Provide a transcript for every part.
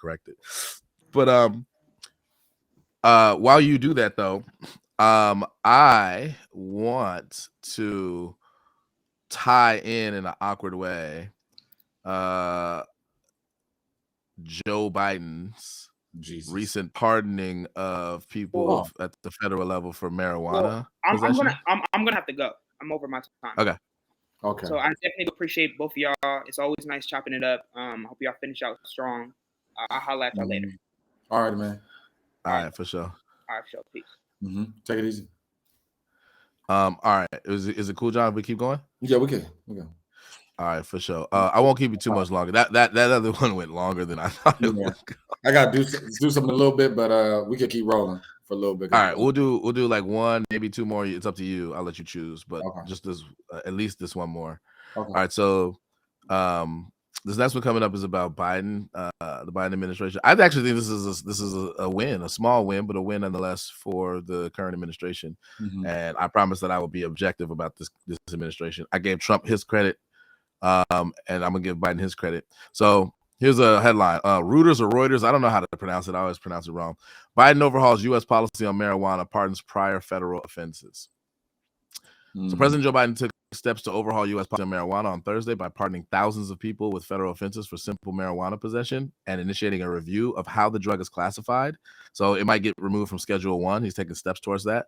correct it. But while you do that though, I want to tie in an awkward way Joe Biden's recent pardoning of people at the federal level for marijuana possession. I'm gonna have to go. I'm over my time. Okay. So I definitely appreciate both of y'all. It's always nice chopping it up. I hope y'all finish out strong. I'll holler at y'all later. All right, man. All right, for sure. All right, for sure. Peace. Take it easy. All right. Is it cool, John, if we keep going? Yeah, we can. All right, for sure. I won't keep you too much longer. That other one went longer than I thought it would. I gotta do something a little bit, but we can keep rolling for a little bit. All right, we'll do like one, maybe two more. It's up to you. I'll let you choose, but just this, at least this one more. All right, so this next one coming up is about Biden, the Biden administration. I actually think this is a win, a small win, but a win nonetheless for the current administration. And I promise that I will be objective about this administration. I gave Trump his credit. And I'm gonna give Biden his credit. So here's a headline: Reuters or Reuters, I don't know how to pronounce it. I always pronounce it wrong. Biden overhauls U.S. policy on marijuana, pardons prior federal offenses. So President Joe Biden took steps to overhaul U.S. policy on marijuana on Thursday by pardoning thousands of people with federal offenses for simple marijuana possession and initiating a review of how the drug is classified. So it might get removed from Schedule 1. He's taking steps towards that.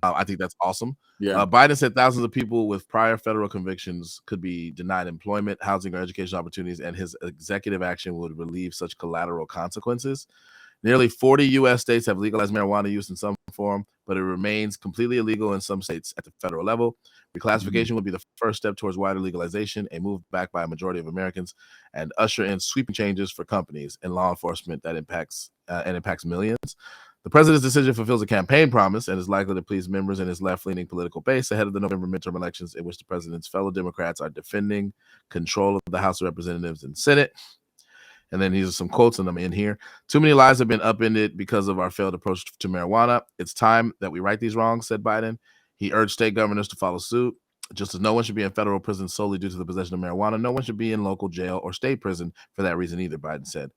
I think that's awesome. Biden said thousands of people with prior federal convictions could be denied employment, housing, or education opportunities, and his executive action would relieve such collateral consequences. Nearly 40 U.S. states have legalized marijuana use in some form, but it remains completely illegal in some states at the federal level. Reclassification would be the first step towards wider legalization, a move backed by a majority of Americans, and usher in sweeping changes for companies and law enforcement that impacts millions. The president's decision fulfills a campaign promise and is likely to please members in his left-leaning political base ahead of the November midterm elections, in which the president's fellow Democrats are defending control of the House of Representatives and Senate. And then these are some quotes in them in here. Too many lives have been upended because of our failed approach to marijuana. It's time that we right these wrongs, said Biden. He urged state governors to follow suit. Just as no one should be in federal prison solely due to the possession of marijuana, no one should be in local jail or state prison for that reason either, Biden said.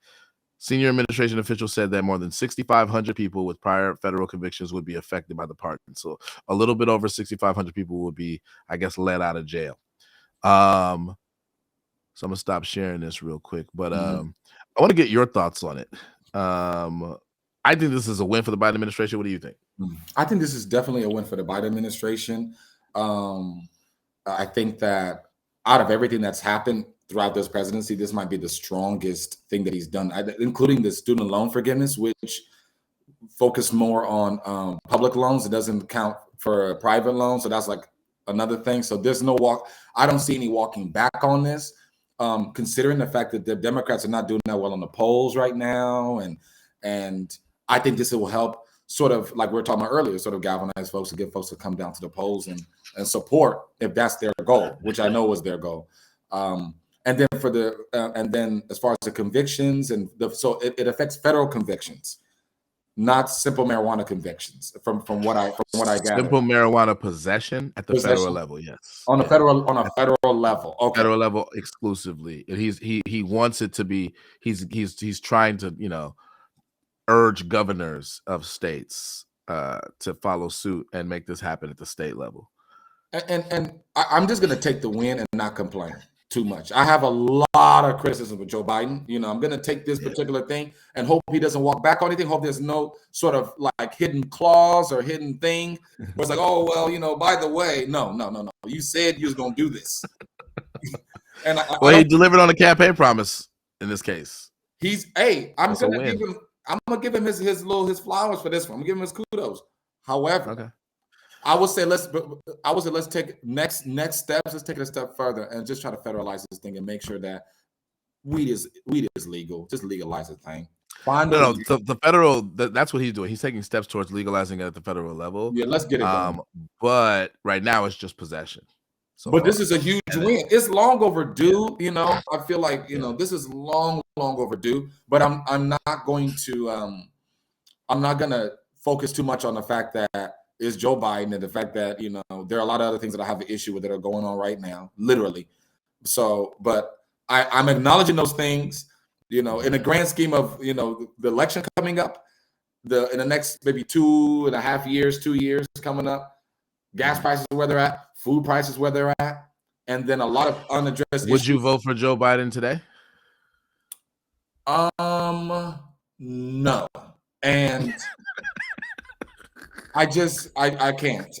Senior administration officials said that more than 6,500 people with prior federal convictions would be affected by the pardon. So a little bit over 6,500 people would be, I guess, let out of jail. So I'm gonna stop sharing this real quick, but I want to get your thoughts on it. I think this is a win for the Biden administration. What do you think? I think this is definitely a win for the Biden administration. I think that out of everything that's happened throughout this presidency, this might be the strongest thing that he's done, including the student loan forgiveness, which focused more on public loans. It doesn't count for private loans, so that's like another thing. So there's no I don't see any walking back on this. Considering the fact that the Democrats are not doing that well on the polls right now, and I think this will help, sort of like we were talking about earlier, sort of galvanize folks to get folks to come down to the polls and support if that's their goal, which I know was their goal. And then and then as far as the convictions so it affects federal convictions, not simple marijuana convictions. From what I gather, simple marijuana possession at the federal level, yes, on a federal level, okay, federal level exclusively. And he wants it to be. He's trying to urge governors of states to follow suit and make this happen at the state level. And I'm just going to take the win and not complain too much. I have a lot of criticism with Joe Biden. I'm going to take this particular thing and hope he doesn't walk back on anything. Hope there's no sort of like hidden clause or hidden thing where it's like, oh, well, by the way, no. You said you was going to do this. And he delivered on a campaign promise in this case. I'm going to give him his flowers for this one. I'm going to give him his kudos. However, I would say let's take next steps. Let's take it a step further and just try to federalize this thing and make sure that weed is legal. Just legalize the thing. The federal. That's what he's doing. He's taking steps towards legalizing it at the federal level. Yeah, let's get it done. But right now it's just possession. But this is a huge win. It's long overdue. I feel like this is long overdue. But I'm not going to focus too much on the fact that it's Joe Biden and the fact that there are a lot of other things that I have an issue with that are going on right now, literally. So, but I'm acknowledging those things. in the grand scheme of the election coming up, in the next maybe 2.5 years, 2 years coming up, gas prices where they're at, food prices where they're at, and then a lot of unaddressed Would you vote for Joe Biden today? No. And I can't.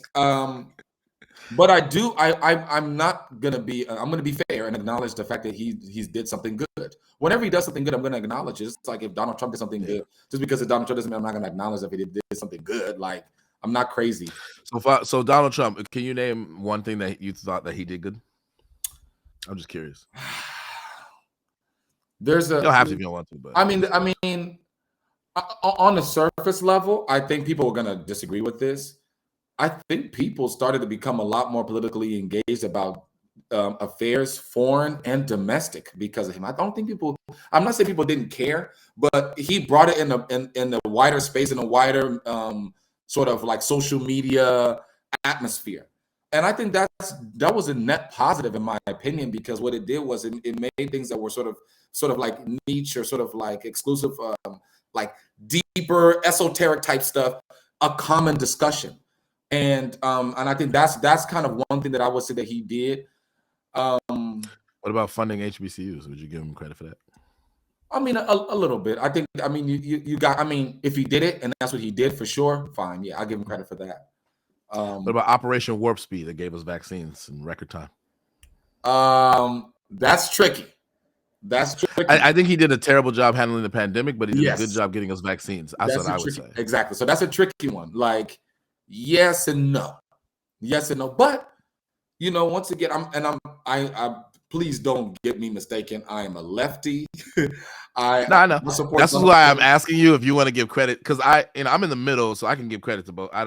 But I do. I'm not gonna be. I'm gonna be fair and acknowledge the fact that he's did something good. Whenever he does something good, I'm gonna acknowledge it. It's like if Donald Trump did something good, just because of Donald Trump doesn't mean I'm not gonna acknowledge if he did something good. Like, I'm not crazy. So Donald Trump, can you name one thing that you thought that he did good? I'm just curious. You don't have to if you don't want to, but I mean, on the surface level, I think people are gonna disagree with this. I think people started to become a lot more politically engaged about affairs, foreign and domestic, because of him. I don't think people. I'm not saying people didn't care, but he brought it in the wider space, in a wider sort of like social media atmosphere. And I think that was a net positive in my opinion, because what it did was it made things that were sort of like niche or sort of like exclusive, like deeper esoteric type stuff, a common discussion. And I think that's kind of one thing that I would say that he did. What about funding HBCUs? Would you give him credit for that? I mean, a little bit. I think. I mean, you got. I mean, if he did it and that's what he did, for sure, fine. Yeah, I'll give him credit for that. What about Operation Warp Speed that gave us vaccines in record time? That's tricky. That's tricky. I think he did a terrible job handling the pandemic, but he did a good job getting us vaccines. That's what I would say. Exactly. So that's a tricky one. Like, yes and no. Yes and no. But once again, I please don't get me mistaken. I am a lefty. I know. That's why I'm asking you if you want to give credit, because I'm in the middle, so I can give credit to both. I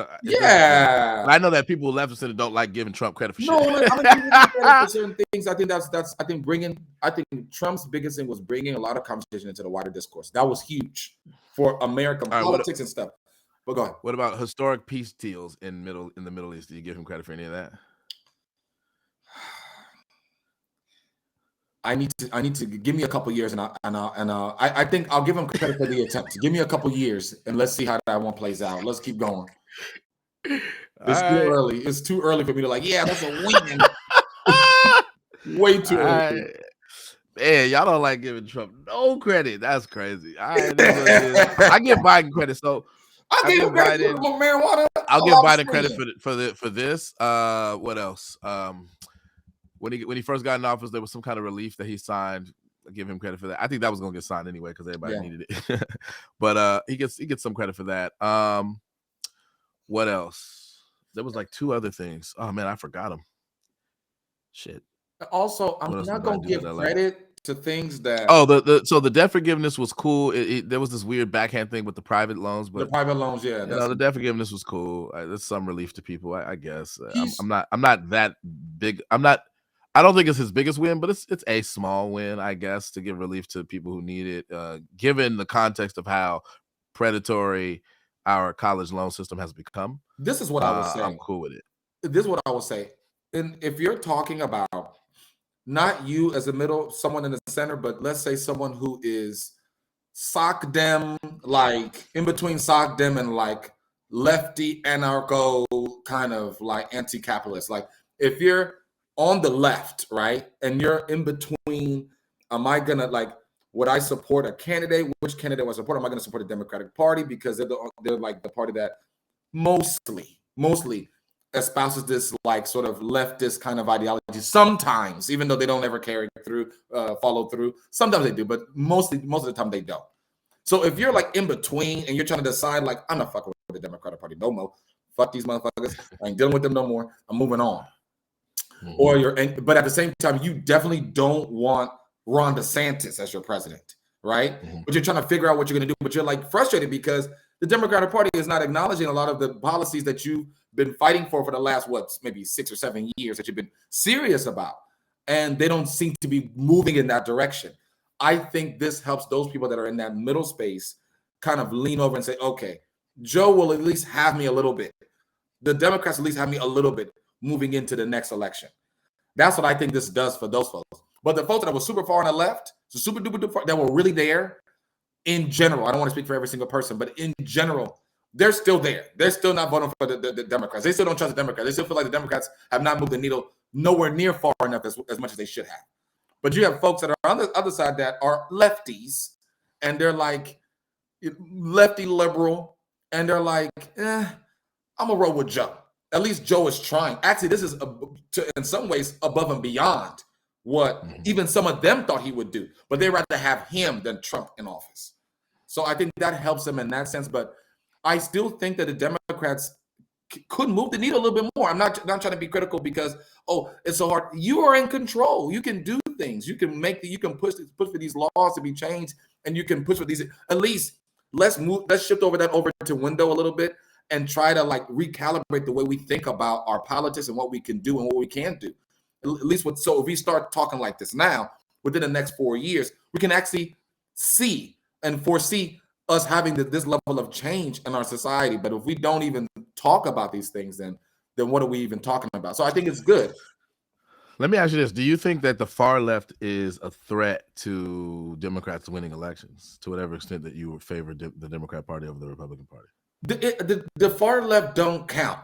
know that people left of center don't like giving Trump credit for shit. No, I'm gonna give him credit for certain things. I think I think Trump's biggest thing was bringing a lot of conversation into the wider discourse. That was huge for American politics and stuff. But go ahead. What about historic peace deals in the Middle East? Do you give him credit for any of that? I need to give me a couple years, and I think I'll give him credit for the attempt. Give me a couple years, and let's see how that one plays out. Let's keep going. It's too early. It's too early for me to that's a win. Way too early. Man, y'all don't like giving Trump no credit. That's crazy. I give Biden credit. So I'll give Biden marijuana. I'll give Biden credit for this. What else? When he first got in office, there was some kind of relief that he signed. I give him credit for that. I think that was gonna get signed anyway because everybody needed it. But he gets some credit for that. What else? There was like 2 other things. Oh man, I forgot them. Shit. Also, I'm not gonna give credit to things that. So the debt forgiveness was cool. There was this weird backhand thing with the private loans, but the private loans, the debt forgiveness was cool. There's some relief to people, I guess. I'm not that big. I don't think it's his biggest win, but it's a small win, I guess, to give relief to people who need it, given the context of how predatory our college loan system has become. This is what I would say. I'm cool with it. This is what I will say. And if you're talking about not you as someone in the center, but let's say someone who is sock dem, like in between sock dem and like lefty anarcho kind of like anti-capitalist. Like if you're on the left, right, and you're in between, am I gonna would I support a candidate? Which candidate would I support? Am I gonna support the Democratic Party because they're like the party that mostly espouses this like sort of leftist kind of ideology sometimes, even though they don't ever follow through. Sometimes they do, but most of the time they don't. So if you're like in between and you're trying to decide like, I'm not fucking with the Democratic Party no more. Fuck these motherfuckers. I ain't dealing with them no more. I'm moving on. Mm-hmm. But at the same time, you definitely don't want Ron DeSantis as your president, right? Mm-hmm. But you're trying to figure out what you're going to do. But you're like frustrated because the Democratic Party is not acknowledging a lot of the policies that you've been fighting for the last, maybe 6 or 7 years that you've been serious about. And they don't seem to be moving in that direction. I think this helps those people that are in that middle space kind of lean over and say, okay, Joe will at least have me a little bit. The Democrats at least have me a little bit moving into the next election. That's what I think this does for those folks. But the folks that were super far on the left, so super duper far, that were really there, in general, I don't want to speak for every single person, but in general, they're still there. They're still not voting for the Democrats. They still don't trust the Democrats. They still feel like the Democrats have not moved the needle nowhere near far enough as much as they should have. But you have folks that are on the other side that are lefties, and they're like lefty liberal, and they're like, I'm gonna roll with Joe. At least Joe is trying. Actually, this is in some ways above and beyond what even some of them thought he would do. But they'd rather have him than Trump in office. So I think that helps them in that sense. But I still think that the Democrats could move the needle a little bit more. I'm not trying to be critical because, it's so hard. You are in control. You can do things. You can push for these laws to be changed, and you can push for these. At least let's shift over to window a little bit and try to like recalibrate the way we think about our politics and what we can do and what we can't do. At least so if we start talking like this now, within the next 4 years, we can actually see and foresee us having this level of change in our society. But if we don't even talk about these things, then what are we even talking about? So I think it's good. Let me ask you this. Do you think that the far left is a threat to Democrats winning elections to whatever extent that you would favor the Democrat Party over the Republican Party? The far left don't count.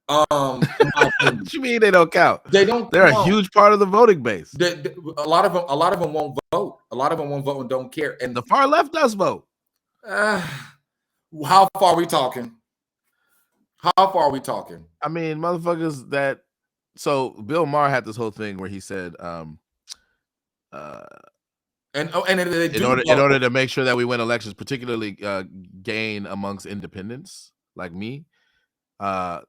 What you mean they don't count? They don't. They're a huge part of the voting base. A lot of them won't vote. A lot of them won't vote and don't care. And the far left does vote. How far are we talking? How far are we talking? I mean, motherfuckers that. So Bill Maher had this whole thing where he said, in order to make sure that we win elections, particularly gain amongst independents like me,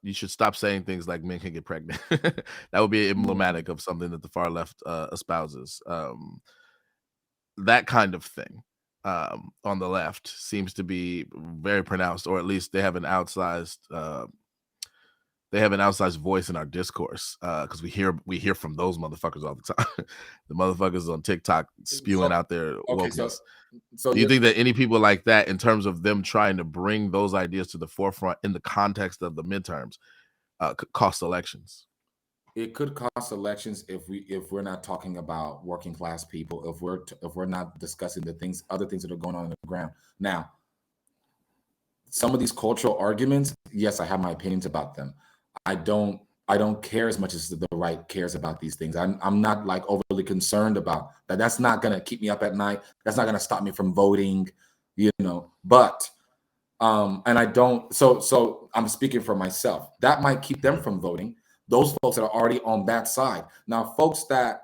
you should stop saying things like men can get pregnant. That would be emblematic of something that the far left espouses. That kind of thing on the left seems to be very pronounced, or at least they have an outsized voice in our discourse, because we hear from those motherfuckers all the time. The motherfuckers on TikTok spewing out their wokeness. So do you think that any people like that, in terms of them trying to bring those ideas to the forefront in the context of the midterms, could cost elections? It could cost elections if we're not talking about working class people, if we're not discussing other things that are going on the ground. Now, some of these cultural arguments, yes, I have my opinions about them. I don't care as much as the right cares about these things. I'm not like overly concerned about that. That's not going to keep me up at night. That's not going to stop me from voting, but and I don't, so I'm speaking for myself. That might keep them from voting. Those folks that are already on that side. Now, the folks that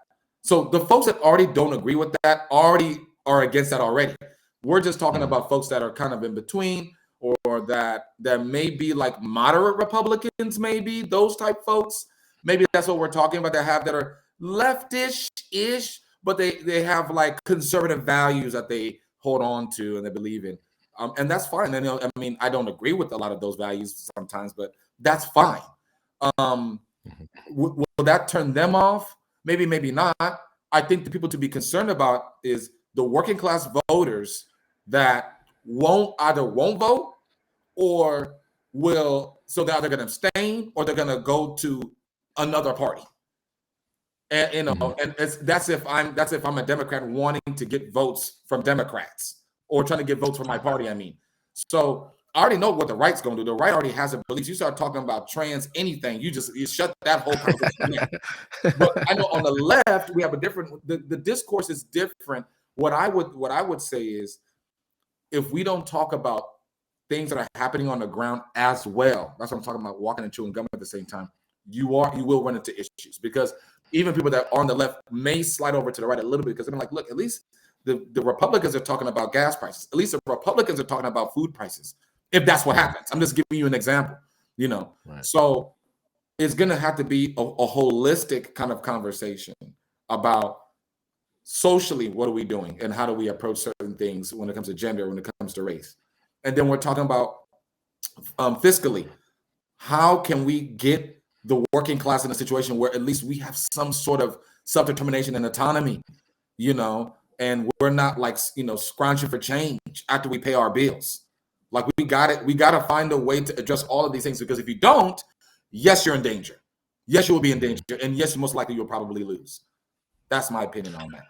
already don't agree with that already are against that already. We're just talking about folks that are kind of in between, or that may be like moderate Republicans, maybe those type folks. Maybe that's what we're talking about. That are leftish-ish, but they have like conservative values that they hold on to and they believe in. And that's fine. And I mean, I don't agree with a lot of those values sometimes, but that's fine. Will that turn them off? Maybe, maybe not. I think the people to be concerned about is the working class voters that won't vote, or so they're either going to abstain or they're going to go to another party. And and that's if I'm a Democrat wanting to get votes from Democrats or trying to get votes from my party. I mean, so I already know what the right's going to do. The right already has a belief. You start talking about trans anything, you shut that whole conversation down. But I know on the left we have a different. The discourse is different. What I would say is, if we don't talk about things that are happening on the ground as well, that's what I'm talking about. Walking and chewing gum at the same time, you will run into issues, because even people that are on the left may slide over to the right a little bit, because they're like, look, at least the Republicans are talking about gas prices. At least the Republicans are talking about food prices. If that's what happens, I'm just giving you an example, Right. So it's going to have to be a holistic kind of conversation about socially, what are we doing and how do we approach certain things when it comes to gender, when it comes to race. And then we're talking about fiscally, how can we get the working class in a situation where at least we have some sort of self-determination and autonomy, and we're not like, scrounging for change after we pay our bills. Like we got to find a way to address all of these things, because if you don't, yes, you're in danger. Yes, you will be in danger. And yes, most likely you'll probably lose. That's my opinion on that.